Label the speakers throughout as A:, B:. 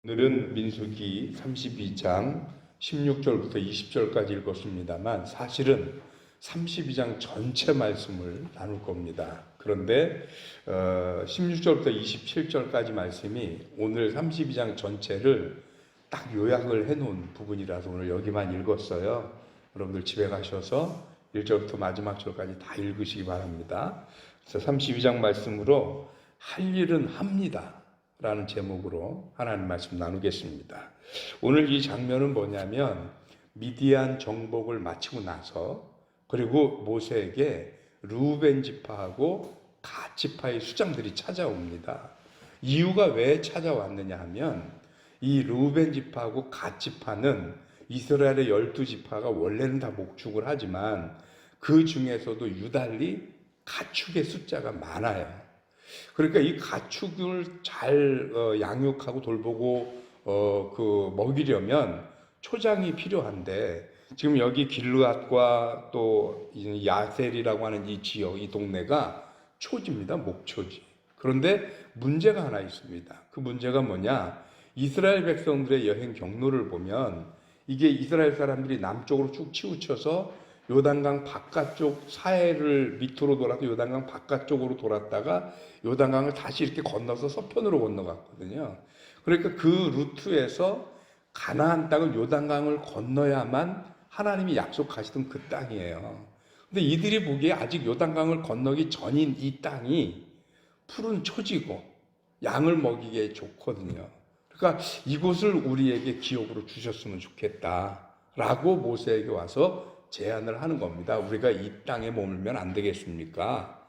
A: 오늘은 민수기 32장 16절부터 20절까지 읽었습니다만 사실은 32장 전체 말씀을 나눌 겁니다. 그런데 16절부터 27절까지 말씀이 오늘 32장 전체를 딱 요약을 해놓은 부분이라서 오늘 여기만 읽었어요. 여러분들 집에 가셔서 1절부터 마지막 절까지 다 읽으시기 바랍니다. 그래서 32장 말씀으로 할 일은 합니다 라는 제목으로 하나님 말씀 나누겠습니다. 오늘 이 장면은 뭐냐면 미디안 정복을 마치고 나서 그리고 모세에게 르우벤 지파하고 갓 지파의 수장들이 찾아옵니다. 이유가 왜 찾아왔느냐 하면 이 르우벤 지파하고 갓 지파는 이스라엘의 12지파가 원래는 다 목축을 하지만 그 중에서도 유달리 가축의 숫자가 많아요. 그러니까 이 가축을 잘 양육하고 돌보고 먹이려면 초장이 필요한데 지금 여기 길르앗과 또 야셀이라고 하는 이 지역, 이 동네가 초지입니다. 목초지. 그런데 문제가 하나 있습니다. 그 문제가 뭐냐? 이스라엘 백성들의 여행 경로를 보면 이게 이스라엘 사람들이 남쪽으로 쭉 치우쳐서 요단강 바깥쪽 사해를 밑으로 돌아서 요단강 바깥쪽으로 돌았다가 요단강을 다시 이렇게 건너서 서편으로 건너갔거든요. 그러니까 그 루트에서 가나안 땅을 요단강을 건너야만 하나님이 약속하시던 그 땅이에요. 근데 이들이 보기에 아직 요단강을 건너기 전인 이 땅이 푸른 초지고 양을 먹이기에 좋거든요. 그러니까 이곳을 우리에게 기업으로 주셨으면 좋겠다라고 모세에게 와서 제안을 하는 겁니다. 우리가 이 땅에 머물면 안 되겠습니까?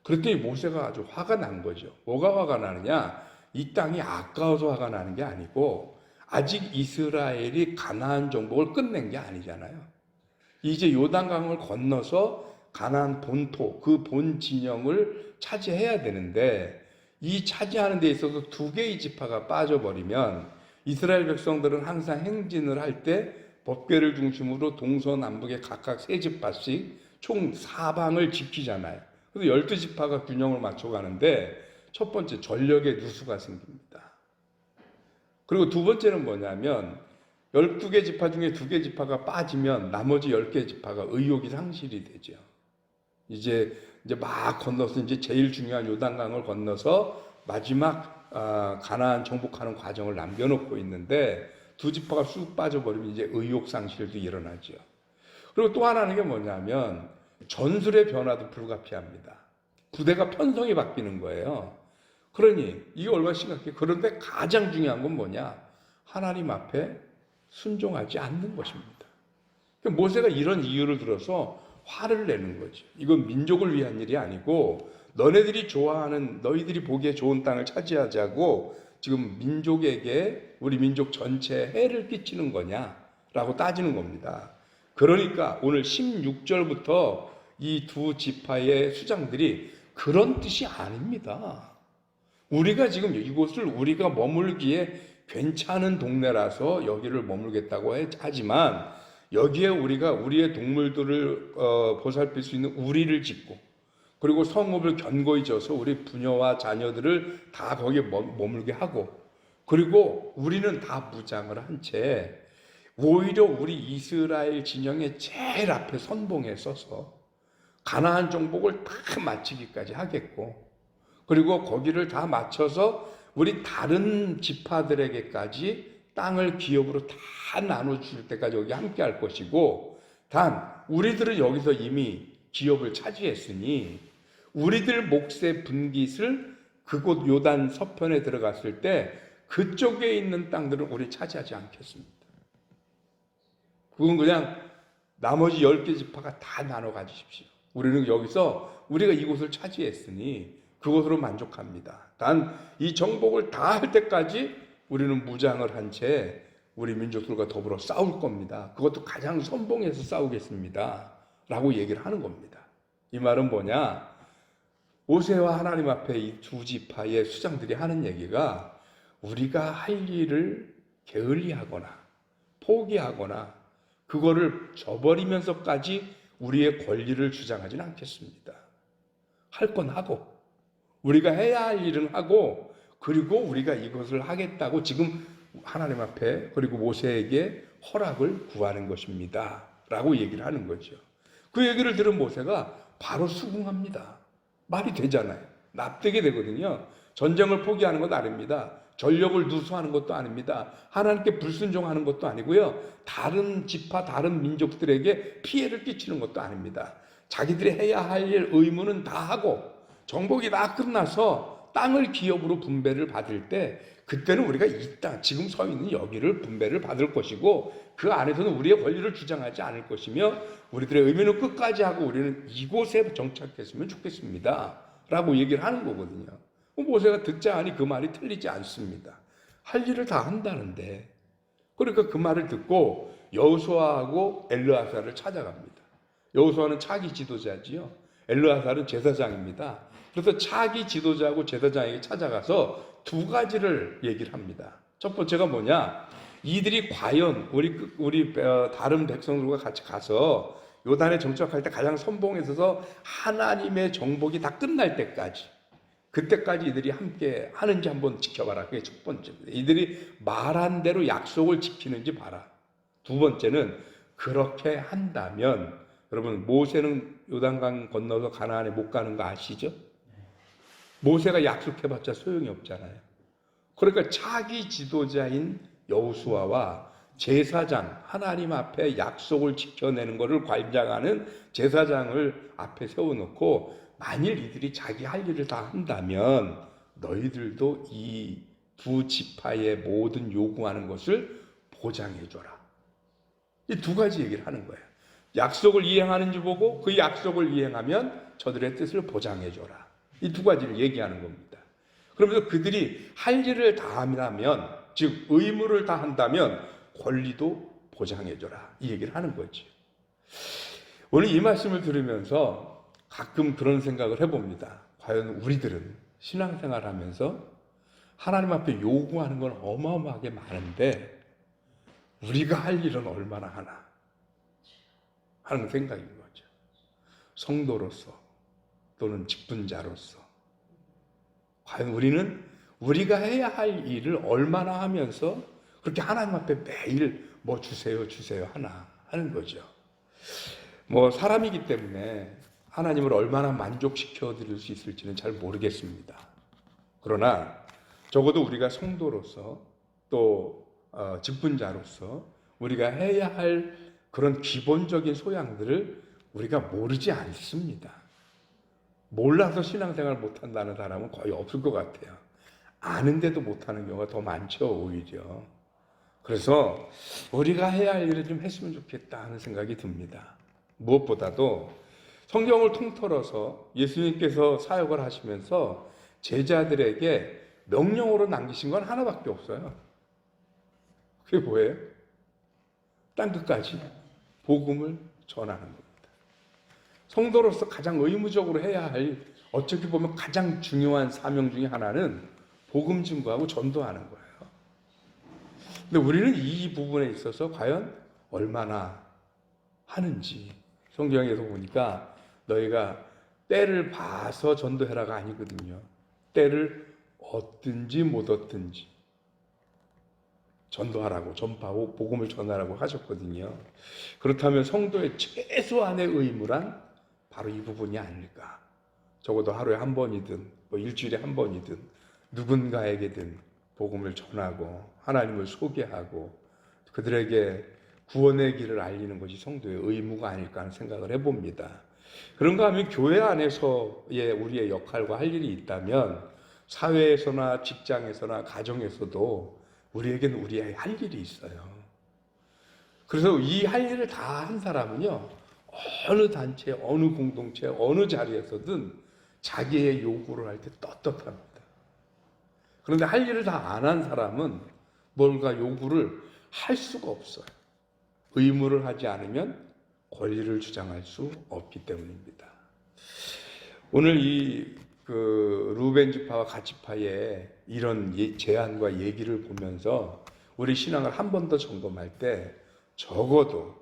A: 그랬더니 모세가 아주 화가 난 거죠. 뭐가 화가 나느냐? 이 땅이 아까워서 화가 나는 게 아니고 아직 이스라엘이 가나안 정복을 끝낸 게 아니잖아요. 이제 요단강을 건너서 가나안 본토, 그 본 진영을 차지해야 되는데 이 차지하는 데 있어서 두 개의 지파가 빠져버리면 이스라엘 백성들은 항상 행진을 할 때 법궤를 중심으로 동서남북에 각각 세 지파씩 총 4방을 지키잖아요. 그래서 12지파가 균형을 맞춰가는데 첫 번째 전력의 누수가 생깁니다. 그리고 두 번째는 뭐냐면 12개 지파 중에 2개 지파가 빠지면 나머지 10개 지파가 의욕이 상실이 되죠. 이제 막 건너서 이제 제일 중요한 요단강을 건너서 마지막 가나안 정복하는 과정을 남겨놓고 있는데 두 지파가 쑥 빠져버리면 이제 의욕 상실도 일어나죠. 그리고 또 하나는 게 뭐냐면 전술의 변화도 불가피합니다. 부대가 편성이 바뀌는 거예요. 그러니 이게 얼마나 심각해. 그런데 가장 중요한 건 뭐냐? 하나님 앞에 순종하지 않는 것입니다. 모세가 이런 이유를 들어서 화를 내는 거죠. 이건 민족을 위한 일이 아니고 너네들이 좋아하는, 너희들이 보기에 좋은 땅을 차지하자고 지금 민족에게, 우리 민족 전체에 해를 끼치는 거냐라고 따지는 겁니다. 그러니까 오늘 16절부터 이 두 지파의 수장들이 그런 뜻이 아닙니다. 우리가 지금 이곳을 우리가 머물기에 괜찮은 동네라서 여기를 머물겠다고 하지만 여기에 우리가 우리의 동물들을 보살필 수 있는 우리를 짓고 그리고 성읍을 견고히 져서 우리 부녀와 자녀들을 다 거기에 머물게 하고 그리고 우리는 다 무장을 한 채 오히려 우리 이스라엘 진영의 제일 앞에 선봉에 서서 가나안 정복을 다 마치기까지 하겠고 그리고 거기를 다 맞춰서 우리 다른 지파들에게까지 땅을 기업으로 다 나눠줄 때까지 여기 함께 할 것이고 단 우리들은 여기서 이미 기업을 차지했으니 우리들 몫의 분깃을 그곳 요단 서편에 들어갔을 때 그쪽에 있는 땅들은 우리 차지하지 않겠습니다. 그건 그냥 나머지 10개 지파가 다 나눠 가지십시오. 우리는 여기서 우리가 이곳을 차지했으니 그곳으로 만족합니다. 단 이 정복을 다 할 때까지 우리는 무장을 한 채 우리 민족들과 더불어 싸울 겁니다. 그것도 가장 선봉에서 싸우겠습니다. 라고 얘기를 하는 겁니다. 이 말은 뭐냐? 모세와 하나님 앞에 이 두 지파의 수장들이 하는 얘기가 우리가 할 일을 게을리하거나 포기하거나 그거를 저버리면서까지 우리의 권리를 주장하지는 않겠습니다. 할 건 하고 우리가 해야 할 일은 하고 그리고 우리가 이것을 하겠다고 지금 하나님 앞에 그리고 모세에게 허락을 구하는 것입니다. 라고 얘기를 하는 거죠. 그 얘기를 들은 모세가 바로 수긍합니다. 말이 되잖아요. 납득이 되거든요. 전쟁을 포기하는 건 아닙니다. 전력을 누수하는 것도 아닙니다. 하나님께 불순종하는 것도 아니고요. 다른 지파, 다른 민족들에게 피해를 끼치는 것도 아닙니다. 자기들이 해야 할 일, 의무는 다 하고 정복이 다 끝나서 땅을 기업으로 분배를 받을 때 그때는 우리가 이 땅, 지금 서 있는 여기를 분배를 받을 것이고 그 안에서는 우리의 권리를 주장하지 않을 것이며 우리들의 의무는 끝까지 하고 우리는 이곳에 정착했으면 좋겠습니다. 라고 얘기를 하는 거거든요. 모세가 듣자 하니 그 말이 틀리지 않습니다. 할 일을 다 한다는데. 그러니까 그 말을 듣고 여호수아하고 엘르아사를 찾아갑니다. 여호수아는 차기 지도자지요. 엘르아사는 제사장입니다. 그래서 차기 지도자하고 제사장에게 찾아가서 두 가지를 얘기를 합니다. 첫 번째가 뭐냐? 이들이 과연 우리 다른 백성들과 같이 가서 요단에 정착할 때 가장 선봉에 서서 하나님의 정복이 다 끝날 때까지 그때까지 이들이 함께 하는지 한번 지켜봐라. 그게 첫 번째입니다. 이들이 말한 대로 약속을 지키는지 봐라. 두 번째는 그렇게 한다면 여러분 모세는 요단강 건너서 가나안에 못 가는 거 아시죠? 모세가 약속해봤자 소용이 없잖아요. 그러니까 차기 지도자인 여호수아와 제사장, 하나님 앞에 약속을 지켜내는 것을 관장하는 제사장을 앞에 세워놓고 만일 이들이 자기 할 일을 다 한다면 너희들도 이 두 지파의 모든 요구하는 것을 보장해줘라. 이 두 가지 얘기를 하는 거예요. 약속을 이행하는지 보고 그 약속을 이행하면 저들의 뜻을 보장해줘라. 이 두 가지를 얘기하는 겁니다. 그러면서 그들이 할 일을 다 한다면, 즉 의무를 다 한다면 권리도 보장해줘라. 이 얘기를 하는 거죠. 오늘 이 말씀을 들으면서 가끔 그런 생각을 해봅니다. 과연 우리들은 신앙생활하면서 하나님 앞에 요구하는 건 어마어마하게 많은데 우리가 할 일은 얼마나 하나 하는 생각인 거죠. 성도로서 또는 직분자로서 과연 우리는 우리가 해야 할 일을 얼마나 하면서 그렇게 하나님 앞에 매일 뭐 주세요 하나 하는 거죠. 뭐 사람이기 때문에 하나님을 얼마나 만족시켜 드릴 수 있을지는 잘 모르겠습니다. 그러나 적어도 우리가 성도로서 또 직분자로서 우리가 해야 할 그런 기본적인 소양들을 우리가 모르지 않습니다. 몰라서 신앙생활 못한다는 사람은 거의 없을 것 같아요. 아는데도 못하는 경우가 더 많죠, 오히려. 그래서 우리가 해야 할 일을 좀 했으면 좋겠다 하는 생각이 듭니다. 무엇보다도 성경을 통틀어서 예수님께서 사역을 하시면서 제자들에게 명령으로 남기신 건 하나밖에 없어요. 그게 뭐예요? 땅끝까지 복음을 전하는 겁니다. 성도로서 가장 의무적으로 해야 할 어떻게 보면 가장 중요한 사명 중에 하나는 복음 증거하고 전도하는 거예요. 근데 우리는 이 부분에 있어서 과연 얼마나 하는지 성경에서 보니까 너희가 때를 봐서 전도해라가 아니거든요. 때를 얻든지 못 얻든지 전도하라고, 전파하고 복음을 전하라고 하셨거든요. 그렇다면 성도의 최소한의 의무란 바로 이 부분이 아닐까. 적어도 하루에 한 번이든 뭐 일주일에 한 번이든 누군가에게든 복음을 전하고 하나님을 소개하고 그들에게 구원의 길을 알리는 것이 성도의 의무가 아닐까 하는 생각을 해봅니다. 그런가 하면 교회 안에서의 우리의 역할과 할 일이 있다면 사회에서나 직장에서나 가정에서도 우리에게는 우리의 할 일이 있어요. 그래서 이 할 일을 다 한 사람은요, 어느 단체, 어느 공동체, 어느 자리에서든 자기의 요구를 할 때 떳떳합니다. 그런데 할 일을 다 안 한 사람은 뭔가 요구를 할 수가 없어요. 의무를 하지 않으면 권리를 주장할 수 없기 때문입니다. 오늘 루벤 지파와 갓 지파의 이런 제안과 얘기를 보면서 우리 신앙을 한 번 더 점검할 때 적어도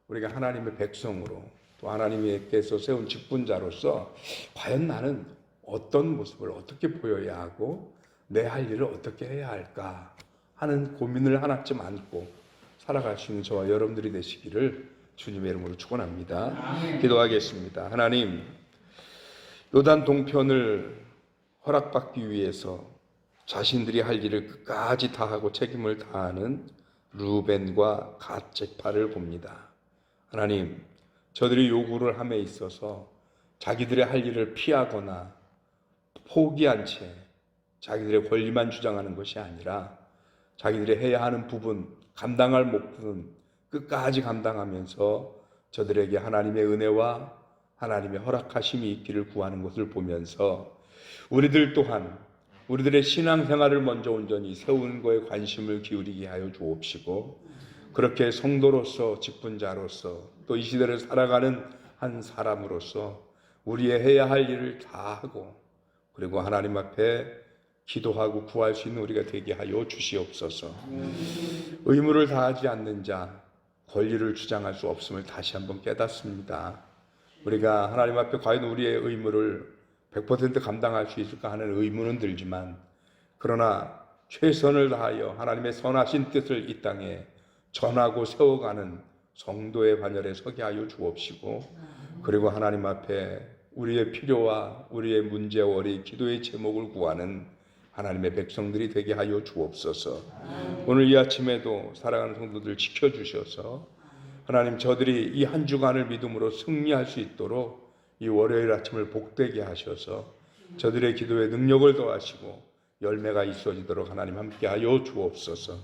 A: 우리가 하나님의 백성으로 또 하나님께서 세운 직분자로서 과연 나는 어떤 모습을 어떻게 보여야 하고 내 할 일을 어떻게 해야 할까 하는 고민을 하나쯤 안고 살아갈 수 있는 저와 여러분들이 되시기를 주님의 이름으로 축원합니다. 기도하겠습니다. 하나님, 요단 동편을 허락받기 위해서 자신들이 할 일을 끝까지 다하고 책임을 다하는 루벤과 갓 지파를 봅니다. 하나님, 저들이 요구를 함에 있어서 자기들의 할 일을 피하거나 포기한 채 자기들의 권리만 주장하는 것이 아니라 자기들이 해야 하는 부분, 감당할 목표는 끝까지 감당하면서 저들에게 하나님의 은혜와 하나님의 허락하심이 있기를 구하는 것을 보면서 우리들 또한 우리들의 신앙생활을 먼저 온전히 세우는 것에 관심을 기울이게 하여 주옵시고, 그렇게 성도로서, 직분자로서, 또 이 시대를 살아가는 한 사람으로서 우리의 해야 할 일을 다 하고, 그리고 하나님 앞에 기도하고 구할 수 있는 우리가 되게 하여 주시옵소서. 의무를 다하지 않는 자, 권리를 주장할 수 없음을 다시 한번 깨닫습니다. 우리가 하나님 앞에 과연 우리의 의무를 100% 감당할 수 있을까 하는 의문은 들지만, 그러나 최선을 다하여 하나님의 선하신 뜻을 이 땅에 전하고 세워가는 성도의 반열에 서게 하여 주옵시고, 그리고 하나님 앞에 우리의 필요와 우리의 문제와 우리의 기도의 제목을 구하는 하나님의 백성들이 되게 하여 주옵소서. 오늘 이 아침에도 사랑하는 성도들 지켜주셔서 하나님, 저들이 이 한 주간을 믿음으로 승리할 수 있도록 이 월요일 아침을 복되게 하셔서 저들의 기도에 능력을 더하시고 열매가 있어지도록 하나님 함께하여 주옵소서.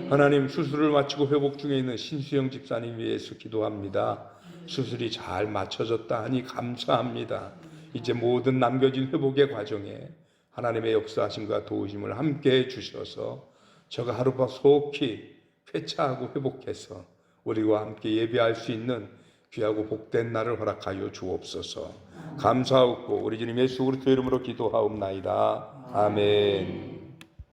A: 하나님, 수술을 마치고 회복 중에 있는 신수영 집사님 위해서 기도합니다. 수술이 잘 마쳐졌다 하니 감사합니다. 이제 모든 남겨진 회복의 과정에 하나님의 역사하심과 도우심을 함께해 주셔서 저가 하루가 속히 쾌차하고 회복해서 우리와 함께 예배할 수 있는 귀하고 복된 날을 허락하여 주옵소서. 감사하고 우리 주님 예수 그리스도 이름으로 기도하옵나이다. 아멘.